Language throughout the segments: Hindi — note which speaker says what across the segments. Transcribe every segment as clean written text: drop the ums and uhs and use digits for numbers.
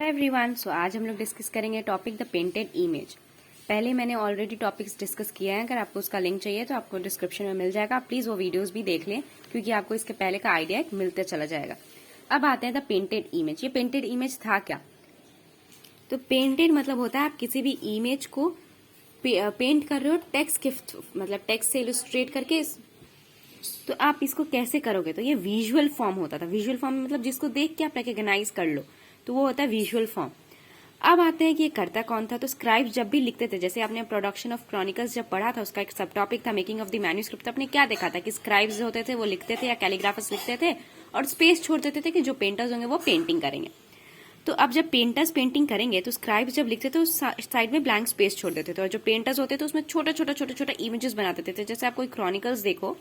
Speaker 1: एवरीवन, सो आज हम लोग डिस्कस करेंगे टॉपिक द पेंटेड इमेज। पहले मैंने ऑलरेडी टॉपिक्स डिस्कस किया है। अगर आपको उसका लिंक चाहिए तो आपको डिस्क्रिप्शन में मिल जाएगा। प्लीज वो वीडियोस भी देख लें क्योंकि आपको इसके पहले का आइडिया मिलते चला जाएगा। अब आते हैं द पेंटेड इमेज। ये पेंटेड इमेज था क्या? तो पेंटेड मतलब होता है आप किसी भी इमेज को पेंट कर रहे हो टेक्स्ट के मतलब टेक्स्ट से इलस्ट्रेट करके। तो आप इसको कैसे करोगे? तो ये विजुअल फॉर्म होता था। विजुअल फॉर्म मतलब जिसको देख के आप रिकॉग्नाइज कर लो, तो वो होता है विजुअल फॉर्म। अब आते हैं कि ये करता कौन था। तो स्क्राइब्स जब भी लिखते थे, जैसे आपने प्रोडक्शन ऑफ क्रॉनिकल्स जब पढ़ा था, उसका एक सब टॉपिक था मेकिंग ऑफ द मैन्यूस्क्रिप्ट। आपने क्या देखा था कि स्क्राइब्स जो होते थे वो लिखते थे या कैलीग्राफर्स लिखते थे और स्पेस छोड़ देते थे कि जो पेंटर्स होंगे वो पेंटिंग करेंगे। तो अब जब पेंटर्स पेंटिंग करेंगे तो स्क्राइब्स जब लिखते थे उस साइड में ब्लैंक स्पेस छोड़ देते थे, और जो पेंटर्स होते थे उसमें छोटा छोटा इमेजेस बना देते थे। जैसे आप कोई क्रॉनिकल्स देखो,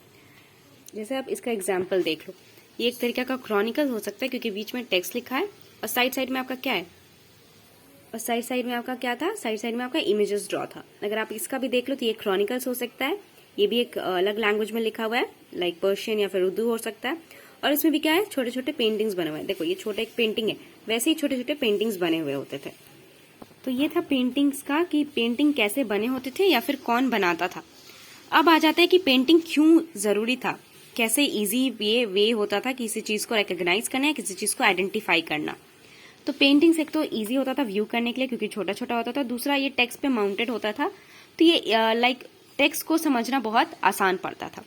Speaker 1: जैसे आप इसका एग्जाम्पल देख लो, ये एक तरीका का क्रॉनिकल हो सकता है क्योंकि बीच में टेक्स्ट लिखा है और साइड में आपका क्या है, और साइड में आपका क्या था, साइड में आपका इमेजेस ड्रॉ था। अगर आप इसका भी देख लो तो ये क्रॉनिकल्स हो सकता है। ये भी एक अलग लैंग्वेज में लिखा हुआ है, लाइक पर्शियन या फिर उर्दू हो सकता है। और इसमें भी क्या है, छोटे छोटे पेंटिंग्स बने हुए हैं। देखो ये छोटा एक पेंटिंग है, वैसे ही छोटे छोटे पेंटिंग्स बने हुए होते थे। तो ये था पेंटिंग्स का कि पेंटिंग कैसे बने होते थे या फिर कौन बनाता था। अब आ जाता है कि पेंटिंग क्यों जरूरी था, कैसे इजी वे होता था किसी चीज को रिकॉग्नाइज करना या किसी चीज को आइडेंटिफाई करना। तो पेंटिंग्स एक तो इजी होता था व्यू करने के लिए क्योंकि छोटा छोटा होता था। दूसरा ये टेक्स्ट पे माउंटेड होता था, तो ये लाइक टेक्स्ट को समझना बहुत आसान पड़ता था।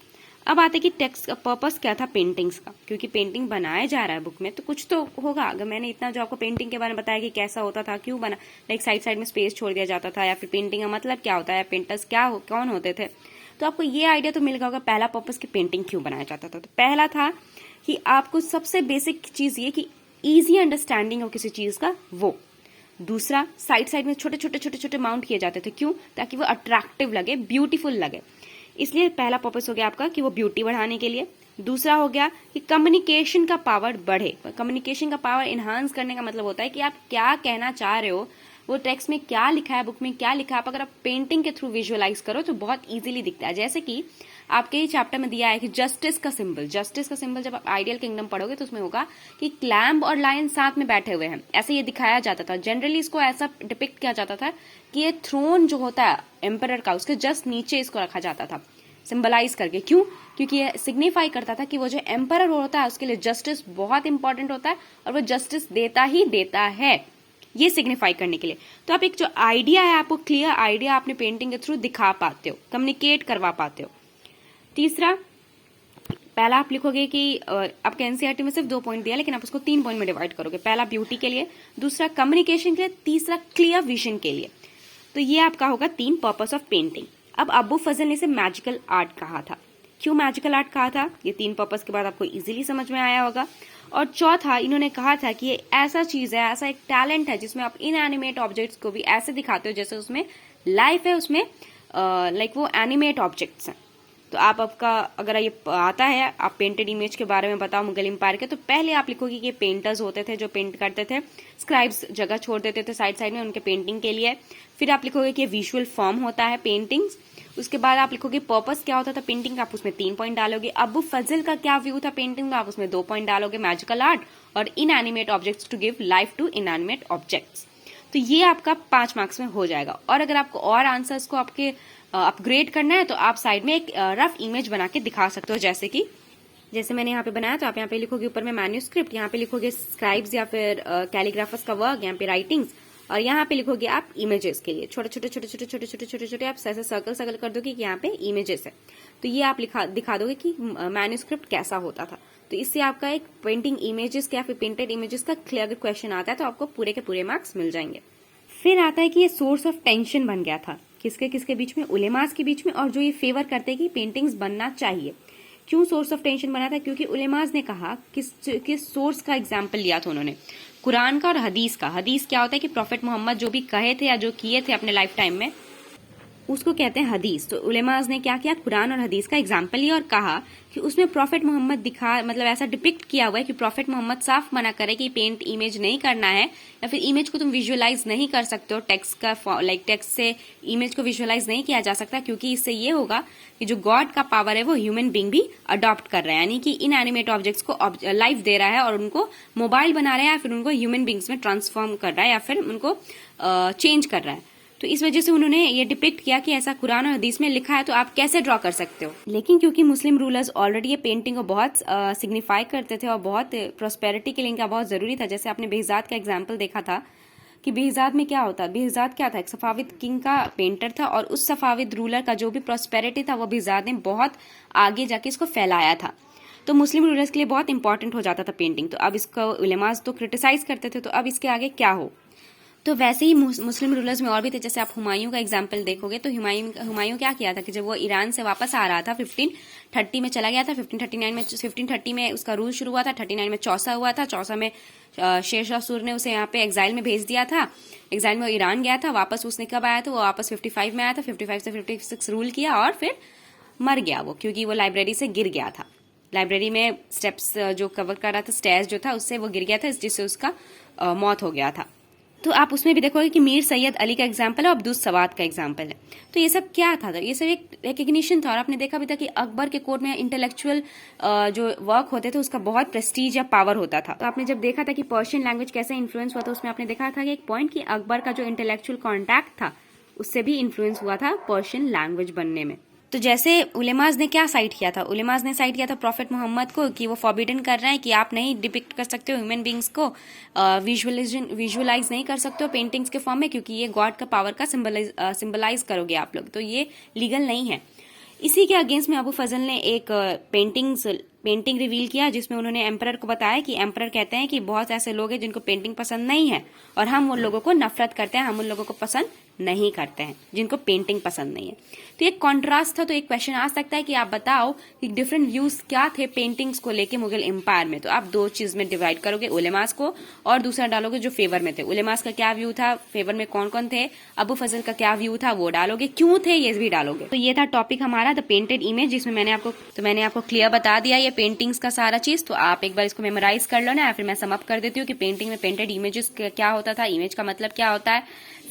Speaker 1: अब आते कि टेक्स्ट का पर्पस क्या था पेंटिंग्स का, क्योंकि पेंटिंग बनाया जा रहा है बुक में तो कुछ तो होगा। अगर मैंने इतना जो आपको पेंटिंग के बारे में बताया कि कैसा होता था, क्यों बना, लाइक साइड में स्पेस छोड़ दिया जाता था, या फिर पेंटिंग का मतलब क्या होता है, पेंटर्स कौन होते थे, तो आपको ये आइडिया तो मिल गया होगा पहला पर्पस की पेंटिंग क्यों बनाया जाता था। तो पहला था कि आपको सबसे बेसिक चीज ये कि इजी अंडरस्टैंडिंग हो किसी चीज का वो। दूसरा साइड में छोटे माउंट किए जाते थे, क्यों? ताकि वो अट्रैक्टिव लगे, ब्यूटीफुल लगे। इसलिए पहला पर्पस हो गया आपका कि वो ब्यूटी बढ़ाने के लिए। दूसरा हो गया कि कम्युनिकेशन का पावर बढ़े। कम्युनिकेशन का पावर इनहांस करने का मतलब होता है कि आप क्या कहना चाह रहे हो, वो टेक्स्ट में क्या लिखा है, बुक में क्या लिखा है, आप अगर आप पेंटिंग के थ्रू विजुअलाइज करो तो बहुत इजीली दिखता है। जैसे कि आपके ही चैप्टर में दिया है कि जस्टिस का सिंबल जब आप आइडियल किंगडम पढ़ोगे तो उसमें होगा कि क्लैम्ब और लायन साथ में बैठे हुए हैं, ऐसे ये दिखाया जाता था। जनरली इसको ऐसा डिपिक्ट किया जाता था कि ये थ्रोन जो होता है एम्परर का, उसके जस्ट नीचे इसको रखा जाता था सिंबलाइज करके। क्यों? क्योंकि ये सिग्निफाई करता था कि वो जो एम्परर होता है उसके लिए जस्टिस बहुत इंपॉर्टेंट होता है और वो जस्टिस देता ही देता है, ये सिग्निफाई करने के लिए। तो आप एक जो आइडिया है, आपको क्लियर आइडिया अपने पेंटिंग के थ्रू दिखा पाते हो, कम्युनिकेट करवा पाते हो। तीसरा, पहला आप लिखोगे कि आपके एनसीईआरटी में सिर्फ 2 पॉइंट दिया, लेकिन आप उसको 3 पॉइंट में डिवाइड करोगे। पहला ब्यूटी के लिए, दूसरा कम्युनिकेशन के लिए, तीसरा क्लियर विजन के लिए। तो ये आपका होगा 3 पर्पस ऑफ पेंटिंग। अब अबू फजल ने इसे मैजिकल आर्ट कहा था। क्यों मैजिकल आर्ट कहा था? ये 3 पर्पस के बाद आपको इजीली समझ में आया होगा। और चौथा, इन्होंने कहा था कि ये ऐसा चीज है, ऐसा एक टैलेंट है जिसमें आप इनएनिमेट ऑब्जेक्ट्स को भी ऐसे दिखाते हो जैसे उसमें लाइफ है, उसमें लाइक वो एनिमेट ऑब्जेक्ट्स हैं। तो आप आपका अगर ये आता है, आप पेंटेड इमेज के बारे में बताओ मुगल एम्पायर के, तो पहले आप लिखोगे कि पेंटर्स होते थे जो पेंट करते थे, स्क्राइब्स जगह छोड़ देते थे साइड में उनके पेंटिंग के लिए। फिर आप लिखोगे कि विजुअल फॉर्म होता है पेंटिंग्स। उसके बाद आप लिखोगे पर्पस क्या होता था पेंटिंग का, आप उसमें 3 पॉइंट डालोगे। अबू फजल का क्या व्यू था पेंटिंग में, आप उसमें 2 पॉइंट डालोगे। मैजिकल आर्ट और inanimate objects to give life to inanimate objects. तो ये आपका 5 मार्क्स में हो जाएगा। और अगर आपको और आंसर्स को आपके अपग्रेड करना है तो आप साइड में एक रफ इमेज बना के दिखा सकते हो, जैसे मैंने यहाँ पे बनाया। तो आप यहाँ पे लिखोगे ऊपर में मैन्यूस्क्रिप्ट, यहाँ पे लिखोगे स्क्राइब्स या फिर कैलीग्राफर्स का वर्क, यहाँ पे राइटिंग्स, और यहाँ पे लिखोगे आप इमेजेस के लिए छोटे आप ऐसे सर्कल कर दोगे कि यहाँ पे इमेजेस है। तो ये आप दिखा दोगे कि मैन्यूस्क्रिप्ट कैसा होता था। तो इससे आपका एक पेंटिंग इमेजेस का या फिर पेंटेड इमेजेस का क्लियर क्वेश्चन आता है तो आपको पूरे के पूरे मार्क्स मिल जाएंगे। फिर आता है कि ये सोर्स ऑफ टेंशन बन गया था किसके बीच में, उलेमास के बीच में, और जो ये फेवर करते हैं कि पेंटिंग्स बनना चाहिए। क्यों सोर्स ऑफ टेंशन बना था? क्योंकि उलेमास ने कहा किस सोर्स का एग्जाम्पल लिया था उन्होंने, कुरान का और हदीस का। हदीस क्या होता है कि प्रॉफेट मोहम्मद जो भी कहे थे या जो किए थे अपने लाइफ टाइम में, उसको कहते हैं हदीस। तो उलेमाज ने क्या किया, कुरान और हदीस का एग्जाम्पल लिया और कहा कि उसमें प्रॉफिट मोहम्मद मतलब ऐसा डिपिक्ट किया हुआ है कि प्रॉफिट मोहम्मद साफ मना करे कि पेंट इमेज नहीं करना है, या फिर इमेज को तुम विजुअलाइज नहीं कर सकते हो, टेक्स्ट का टेक्स्ट से इमेज को विजुअलाइज नहीं किया जा सकता, क्योंकि इससे ये होगा कि जो गॉड का पावर है वो ह्यूमन बींग भी अडॉप्ट कर रहा है, यानी कि इनएनिमेट ऑब्जेक्ट्स को लाइफ दे रहा है और उनको मोबाइल बना रहा है, या फिर उनको ह्यूमन बींग्स में ट्रांसफॉर्म कर रहा है, या फिर उनको चेंज कर रहा है। तो इस वजह से उन्होंने ये डिपिक्ट किया कि ऐसा कुरान और हदीस में लिखा है तो आप कैसे ड्रॉ कर सकते हो। लेकिन क्योंकि मुस्लिम रूलर्स ऑलरेडी ये पेंटिंग को बहुत सिग्निफाई करते थे और बहुत प्रोस्पेरिटी के लिए इनका बहुत जरूरी था, जैसे आपने बेहजाद का एग्जाम्पल देखा था कि बेहजाद में क्या होता, बेहजाद क्या था, एक सफाविद किंग का पेंटर था और उस सफाविद रूलर का जो भी प्रोस्पेरिटी था वो बेहजाद ने बहुत आगे जाके इसको फैलाया था। तो मुस्लिम रूलर्स के लिए बहुत इंपॉर्टेंट हो जाता था पेंटिंग। तो अब इसको उलेमाज तो क्रिटिसाइज करते थे, तो अब इसके आगे क्या हो। तो वैसे ही मुस्लिम रूलर्स में और भी थे, जैसे आप हुमायूं का एग्जाम्पल देखोगे तो हुमायूं क्या किया था कि जब वो ईरान से वापस आ रहा था 1530 में चला गया था, 1530 में उसका रूल शुरू हुआ था, 39 में चौसा हुआ था, चौसा में शेरशाह सूर ने उसे यहाँ पे एग्जाइल में भेज दिया था, एग्जाइल में वो ईरान गया था, वापस उसने कब आया था, वो वापस 55 में आया था, 55 से 56 रूल किया और फिर मर गया वो, क्योंकि वो लाइब्रेरी से गिर गया था, लाइब्रेरी में स्टेप्स जो कवर कर रहा था, स्टेयर्स जो था उससे वो गिर गया था, जिससे उसका मौत हो गया था। तो आप उसमें भी देखोगे कि मीर सैयद अली का एग्जाम्पल है और अब्दुस सवाद का एग्जाम्पल है। तो ये सब क्या था, तो ये सब एक रिकग्निशन था। और आपने देखा भी था कि अकबर के कोर्ट में इंटेलेक्चुअल जो वर्क होते थे उसका बहुत प्रेस्टीज या पावर होता था। तो आपने जब देखा था कि पर्शियन लैंग्वेज कैसे इन्फ्लुएंस हुआ था, उसमें आपने देखा था कि एक पॉइंट कि अकबर का जो इंटेलेक्चुअल कॉन्टैक्ट था उससे भी इन्फ्लुएंस हुआ था पर्शियन लैंग्वेज बनने में। तो जैसे उलेमाज ने क्या साइट किया था, उलेमाज ने साइट किया था प्रॉफिट मोहम्मद को कि वो फॉरबिडन कर रहे हैं कि आप नहीं डिपिक्ट कर सकते हो ह्यूमन बींग्स को, विजुअलाइज नहीं कर सकते हो पेंटिंग्स के फॉर्म में, क्योंकि ये गॉड का पावर का सिंबलाइज करोगे आप लोग, तो ये लीगल नहीं है। इसी के अगेंस्ट में अबू फजल ने एक पेंटिंग रिवील किया, जिसमें उन्होंने एम्परर को बताया कि एम्परर कहते हैं कि बहुत ऐसे लोग हैं जिनको पेंटिंग पसंद नहीं है और हम उन लोगों को नफरत करते हैं, हम उन लोगों को पसंद नहीं करते हैं जिनको पेंटिंग पसंद नहीं है। तो एक कॉन्ट्रास्ट था। तो एक क्वेश्चन आ सकता है कि आप बताओ कि डिफरेंट व्यूज क्या थे पेंटिंग्स को लेके मुगल एम्पायर में। तो आप दो चीज में डिवाइड करोगे, उलेमास को और दूसरा डालोगे जो फेवर में थे। उलेमास का क्या व्यू था, फेवर में कौन कौन थे, अबू फजल का क्या व्यू था वो डालोगे, क्यों थे ये भी डालोगे। तो ये था टॉपिक हमारा द पेंटेड इमेज, जिसमें मैंने आपको क्लियर बता दिया ये पेंटिंग्स का सारा चीज। तो आप एक बार इसको मेमोराइज कर लो ना, या फिर मैं सम अप कर देती हूँ कि पेंटिंग में पेंटेड इमेजेस क्या होता था, इमेज का मतलब क्या होता है,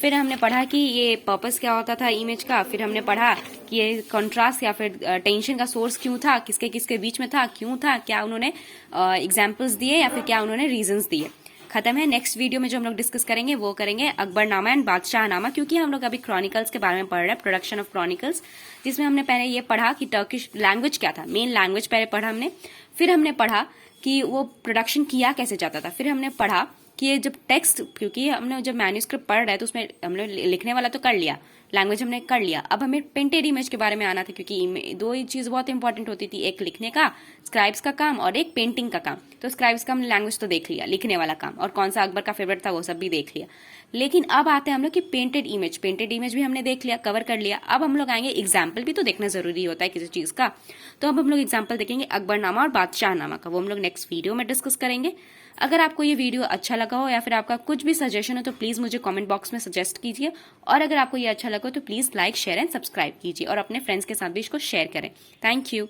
Speaker 1: फिर हमने पढ़ा कि ये पर्पस क्या होता था इमेज का, फिर हमने पढ़ा कि ये कंट्रास्ट या फिर टेंशन का सोर्स क्यों था, किसके किसके बीच में था, क्यों था, क्या उन्होंने एग्जाम्पल्स दिए या फिर क्या उन्होंने रीजंस दिए। खत्म है। नेक्स्ट वीडियो में जो हम लोग डिस्कस करेंगे वो करेंगे अकबरनामा एंड बादशाहनामा, क्योंकि हम लोग अभी क्रॉनिकल्स के बारे में पढ़ रहे हैं, प्रोडक्शन ऑफ क्रॉनिकल्स, जिसमें हमने पहले ये पढ़ा कि टर्किश लैंग्वेज क्या था, मेन लैंग्वेज पहले पढ़ा हमने, फिर हमने पढ़ा कि वो प्रोडक्शन किया कैसे जाता था, फिर हमने पढ़ा कि ये जब टेक्स्ट, क्योंकि हमने जब मैन्यूस्क्रिप्ट पढ़ रहे हैं तो उसमें हमने लिखने वाला तो कर लिया, लैंग्वेज हमने कर लिया, अब हमें पेंटेड इमेज के बारे में आना था, क्योंकि दो ही चीज बहुत इंपॉर्टेंट होती थी, एक लिखने का स्क्राइब्स का काम और एक पेंटिंग का काम। तो स्क्राइब्स का हमने लैंग्वेज तो देख लिया, लिखने वाला काम और कौन सा अकबर का फेवरेट था वो सब भी देख लिया। लेकिन अब आते हैं हम लोग कि पेंटेड इमेज भी हमने देख लिया, कवर कर लिया। अब हम लोग आएंगे एग्जाम्पल, भी तो देखना जरूरी होता है किसी चीज का। तो अब हम लोग एग्जाम्पल देखेंगे अकबरनामा और बादशाहनामा का, वो हम लोग नेक्स्ट वीडियो में डिस्कस करेंगे। अगर आपको ये वीडियो अच्छा लगा हो या फिर आपका कुछ भी सजेशन हो तो प्लीज मुझे कमेंट बॉक्स में सजेस्ट कीजिए, और अगर आपको ये अच्छा लगा हो तो please like share and subscribe कीजिए और अपने फ्रेंड्स के साथ भी इसको शेयर करें। Thank you.